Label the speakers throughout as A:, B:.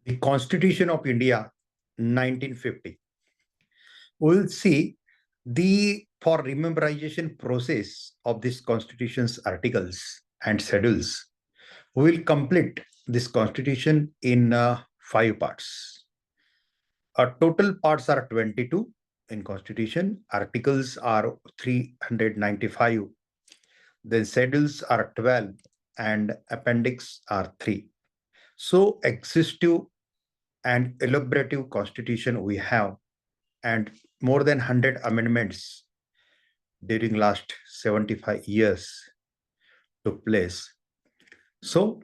A: The Constitution of India, 1950. We will see the for memorization process of this Constitution's articles and schedules. We will complete this Constitution in 5 parts. Total parts are 22 in Constitution. Articles are 395. Then schedules are 12 and appendix are 3. So exhaustive and elaborative Constitution we have, and more than 100 amendments during last 75 years took place. So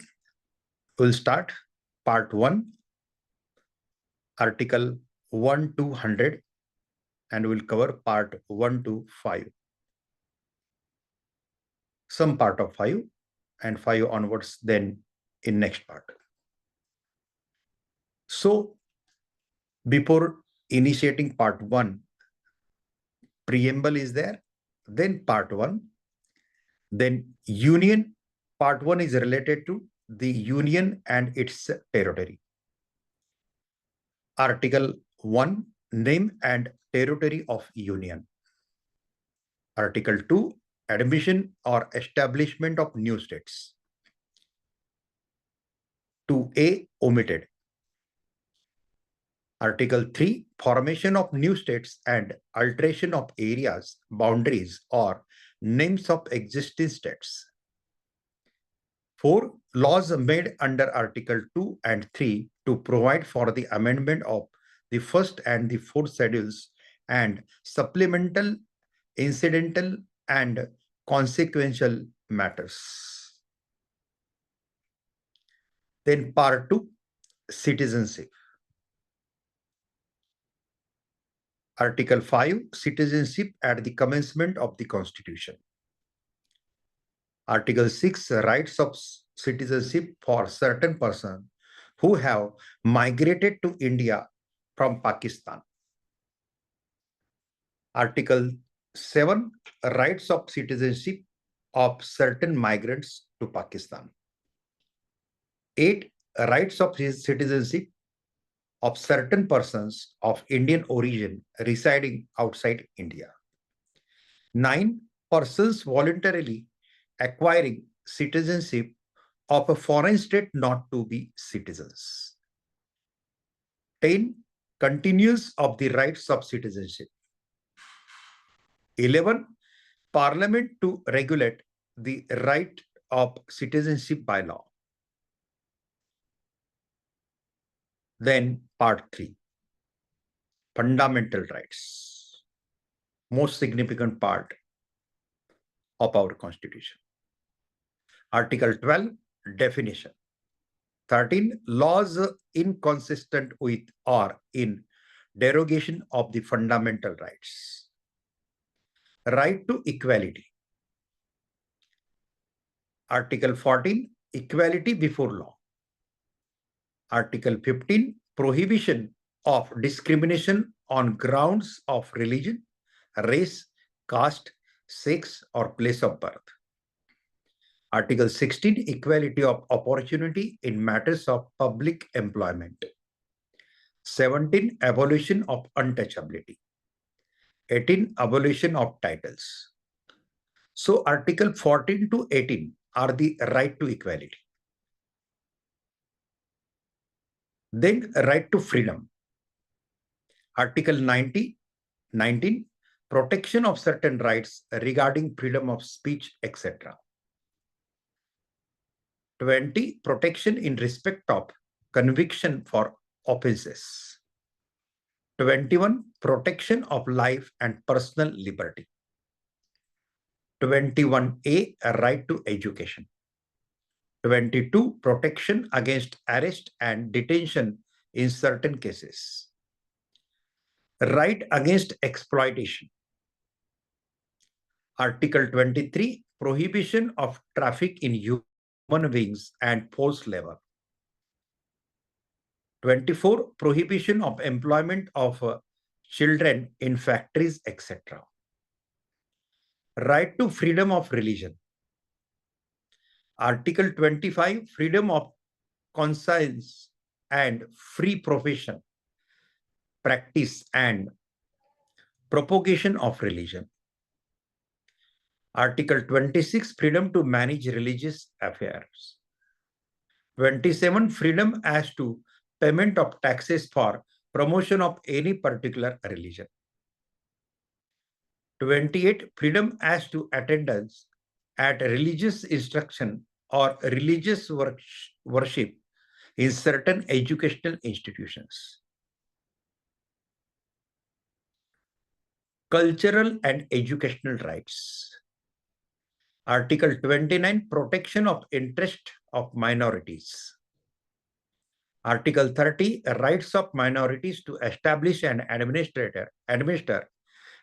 A: we'll start part 1, article 1 to 100, and we'll cover part 1 to 5. Some part of 5 and 5 onwards then in next part. So before initiating part 1, preamble is there, then part 1, then union. Part 1 is related to the union and its territory. Article 1, name and territory of union. Article 2, admission or establishment of new states. 2A, omitted. Article 3, formation of new states and alteration of areas, boundaries, or names of existing states. 4, laws made under Article 2 and 3 to provide for the amendment of the first and the fourth schedules and supplemental, incidental, and consequential matters. Then part 2, citizenship. Article 5, citizenship at the commencement of the Constitution. Article 6, rights of citizenship for certain persons who have migrated to India from Pakistan. Article 7, rights of citizenship of certain migrants to Pakistan. 8, rights of citizenship of certain persons of Indian origin residing outside India. 9, persons voluntarily acquiring citizenship of a foreign state not to be citizens. 10, continuance of the rights of citizenship. 11, Parliament to regulate the right of citizenship by law. Then part 3, fundamental rights, most significant part of our Constitution. Article 12, definition. 13, laws inconsistent with or in derogation of the fundamental rights. Right to equality. Article 14, equality before law. Article 15, prohibition of discrimination on grounds of religion, race, caste, sex, or place of birth. Article 16, equality of opportunity in matters of public employment. 17, abolition of untouchability. 18, abolition of titles. So Article 14 to 18 are the right to equality. Then right to freedom. Article 19, protection of certain rights regarding freedom of speech, etc. 20, protection in respect of conviction for offenses. 21, protection of life and personal liberty. 21A, a right to education. 22, protection against arrest and detention in certain cases. Right against exploitation. Article 23, prohibition of traffic in human beings and forced labor. 24, prohibition of employment of children in factories, etc. Right to freedom of religion. Article 25, freedom of conscience and free profession, practice and propagation of religion. Article 26, freedom to manage religious affairs. 27, freedom as to payment of taxes for promotion of any particular religion. 28, freedom as to attendance at religious instruction or religious worship in certain educational institutions. Cultural and educational rights. Article 29, protection of interest of minorities. Article 30, rights of minorities to establish and administer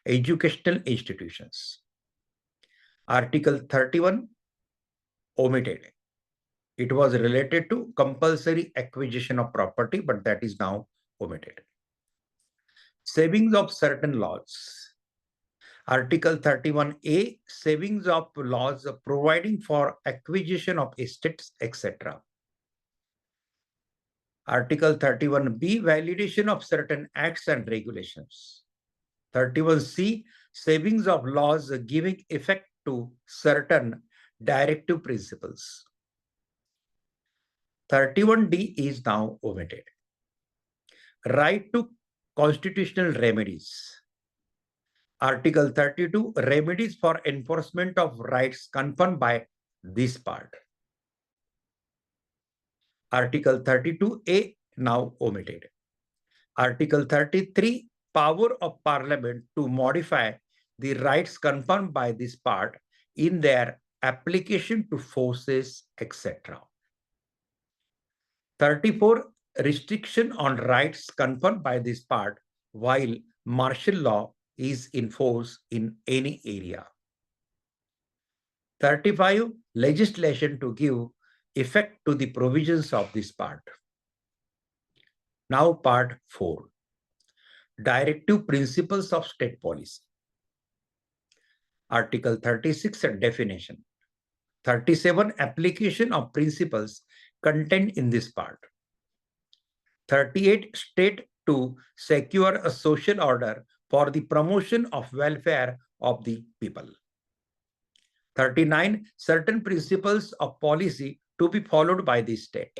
A: educational institutions. Article 31, omitted. It was related to compulsory acquisition of property, but that is now omitted. Savings of certain laws. Article 31A, savings of laws providing for acquisition of estates, etc. Article 31B, validation of certain acts and regulations. 31C, savings of laws giving effect to certain directive principles. 31D is now omitted. Right to constitutional remedies. Article 32, remedies for enforcement of rights confirmed by this part. Article 32A, now omitted. Article 33, power of Parliament to modify the rights confirmed by this part in their application to forces, etc. 34, restriction on rights confirmed by this part while martial law is in force in any area. 35, legislation to give effect to the provisions of this part. Now part 4, directive principles of state policy. Article 36, definition. 37, application of principles contained in this part. 38, state to secure a social order for the promotion of welfare of the people. 39, certain principles of policy to be followed by the state.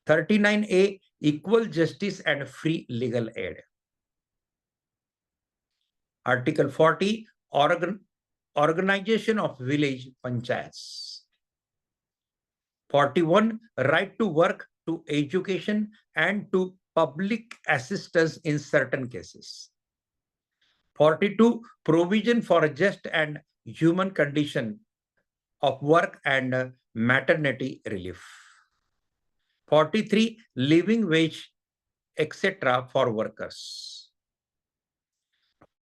A: 39A, equal justice and free legal aid. Article 40, organization of village panchayats. 41, right to work, to education and to public assistance in certain cases. 42, provision for a just and human condition of work and maternity relief. 43, living wage, etc. for workers.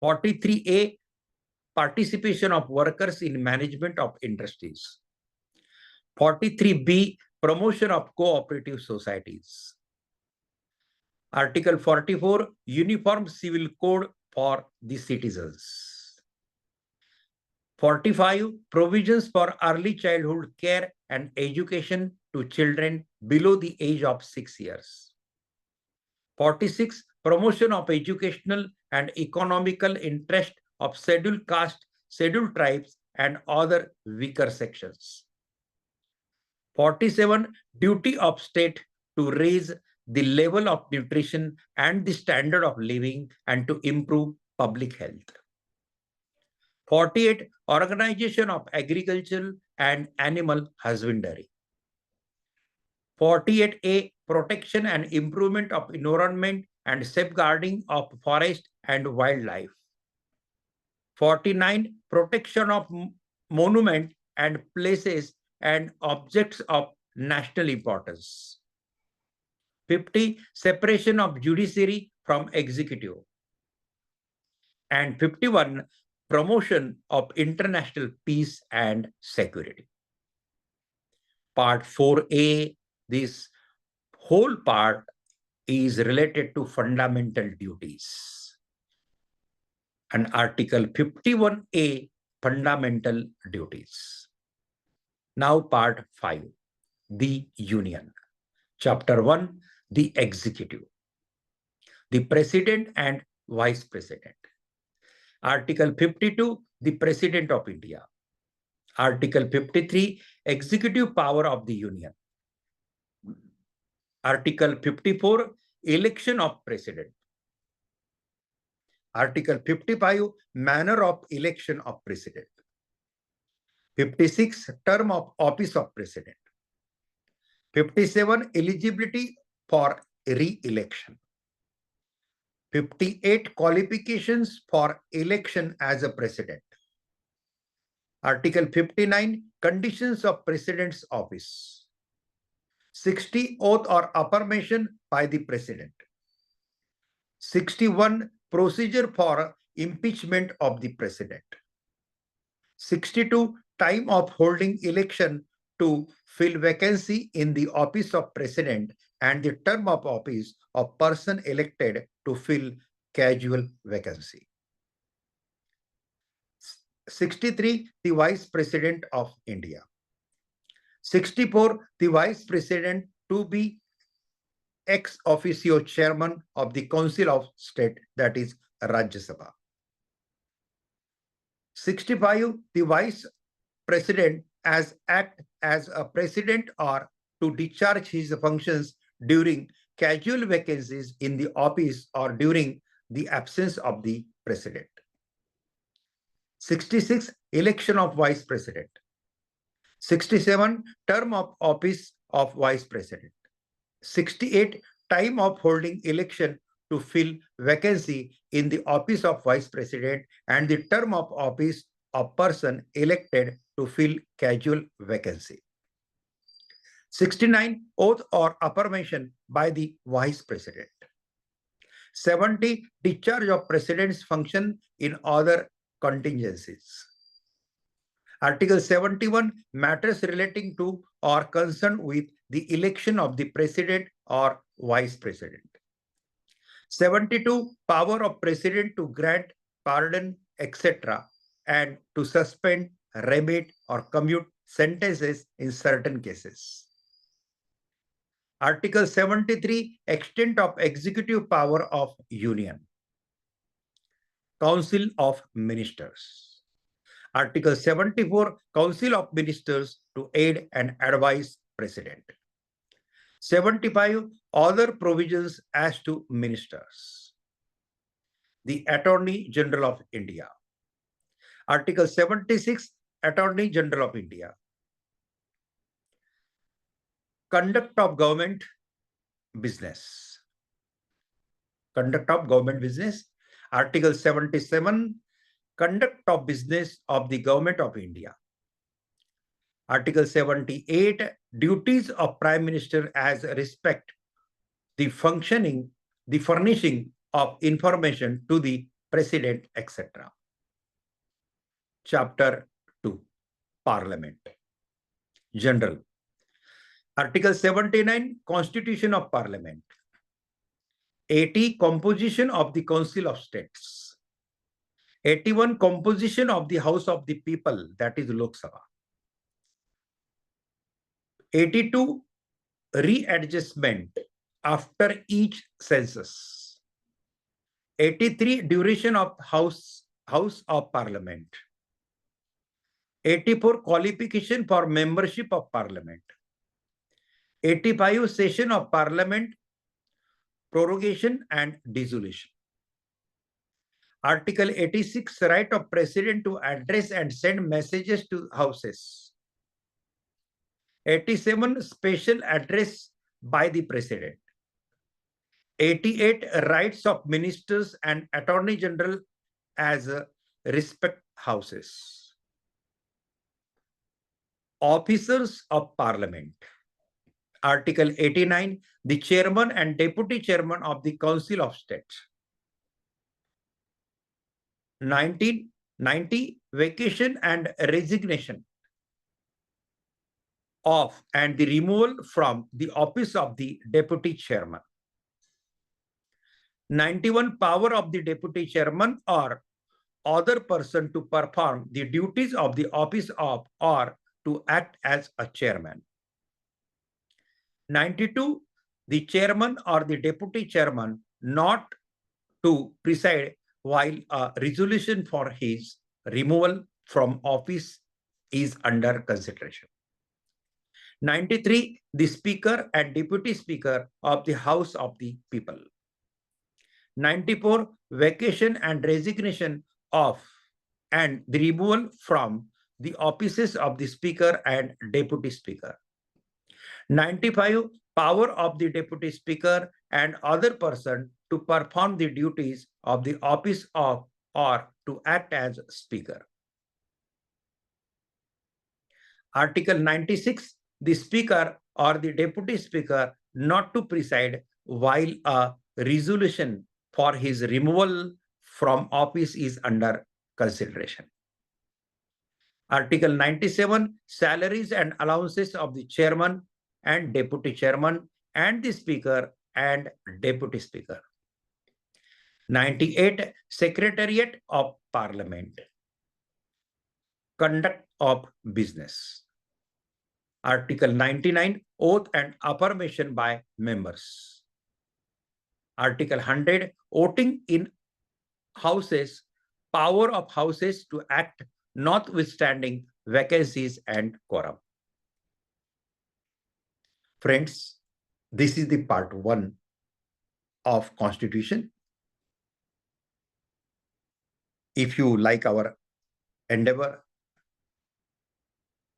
A: 43A, participation of workers in management of industries. 43B, promotion of cooperative societies. Article 44, uniform civil code for the citizens. 45, provisions for early childhood care and education to children below the age of 6 years. 46, promotion of educational and economical interest of scheduled caste, scheduled tribes, and other weaker sections. 47, duty of state to raise the level of nutrition and the standard of living and to improve public health. 48, organization of agricultural and animal husbandry. 48A, protection and improvement of environment and safeguarding of forest and wildlife. 49, protection of monument and places and objects of national importance. 50, separation of judiciary from executive. And 51, promotion of international peace and security. Part 4A, this whole part is related to fundamental duties. And Article 51A, fundamental duties. Now part 5, the Union. Chapter 1, the executive, the president and vice president. Article 52, the president of India. Article 53, executive power of the union. Article 54, election of president. Article 55, manner of election of president. 56, term of office of president. 57, eligibility for re-election. 58, qualifications for election as a president. Article 59, conditions of president's office. 60, oath or affirmation by the president. 61, procedure for impeachment of the president. 62, time of holding election to fill vacancy in the office of president and the term of office of person elected to fill casual vacancy. 63, the vice president of India. 64, the vice president to be ex officio chairman of the Council of State, that is Rajya Sabha. 65, the vice president act as a president or to discharge his functions during casual vacancies in the office or during the absence of the president. 66, election of vice president. 67, term of office of vice president. 68, time of holding election to fill vacancy in the office of vice president and the term of office of person elected to fill casual vacancy. 69, oath or affirmation by the vice president. 70, discharge of president's function in other contingencies. Article 71, matters relating to or concerned with the election of the president or vice president. 72, power of president to grant pardon, etc., and to suspend, remit, or commute sentences in certain cases. Article 73, extent of executive power of union. Council of Ministers. Article 74, Council of Ministers to aid and advise President. 75, other provisions as to ministers. The Attorney General of India. Article 76, Attorney General of India. Conduct of government business. Conduct of government business. Article 77, conduct of business of the Government of India. Article 78, duties of Prime Minister as respect the functioning, the furnishing of information to the President, etc. Chapter 2, Parliament. General. Article 79, Constitution of Parliament. 80, composition of the Council of States. 81, composition of the House of the People, that is Lok Sabha. 82, readjustment after each census. 83, duration of House of Parliament. 84, qualification for membership of Parliament. 85, session of Parliament, prorogation and dissolution. Article 86, right of President to address and send messages to houses. 87, special address by the President. 88, rights of ministers and Attorney General as respect houses. Officers of Parliament. Article 89, the chairman and deputy chairman of the Council of State. 90, vacation and resignation of and the removal from the office of the deputy chairman. 91, power of the deputy chairman or other person to perform the duties of the office of or to act as a chairman. 92, the chairman or the deputy chairman not to preside while a resolution for his removal from office is under consideration. 93. The Speaker and Deputy Speaker of the House of the People. 94. Vacation and resignation of and the removal from the offices of the Speaker and Deputy Speaker. 95. Power of the Deputy Speaker and other person to perform the duties of the office of or to act as Speaker. Article 96. The Speaker or the Deputy Speaker not to preside while a resolution for his removal from office is under consideration. Article 97. Salaries and allowances of the chairman and deputy chairman and the speaker and deputy speaker. 98. Secretariat of Parliament. Conduct of business. Article 99. Oath and affirmation by members. Article 100. Voting in houses. Power of houses to act notwithstanding vacancies and quorum. Friends, this is the part 1 of Constitution. If you like our endeavor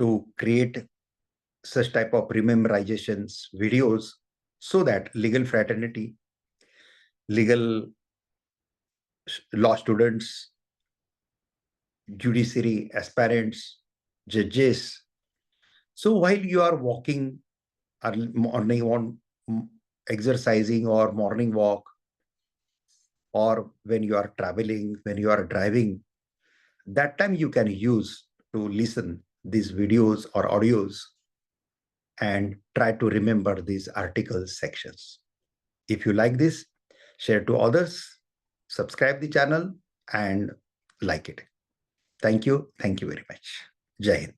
A: to create such type of rememorizations videos so that legal fraternity, legal law students, judiciary aspirants, judges. So while you are walking early morning on exercising or morning walk, or when you are traveling, when you are driving, that time you can use to listen these videos or audios and try to remember these articles sections. If you like this, share to others, subscribe the channel and like it. Thank you. Thank you very much. Jai Hind.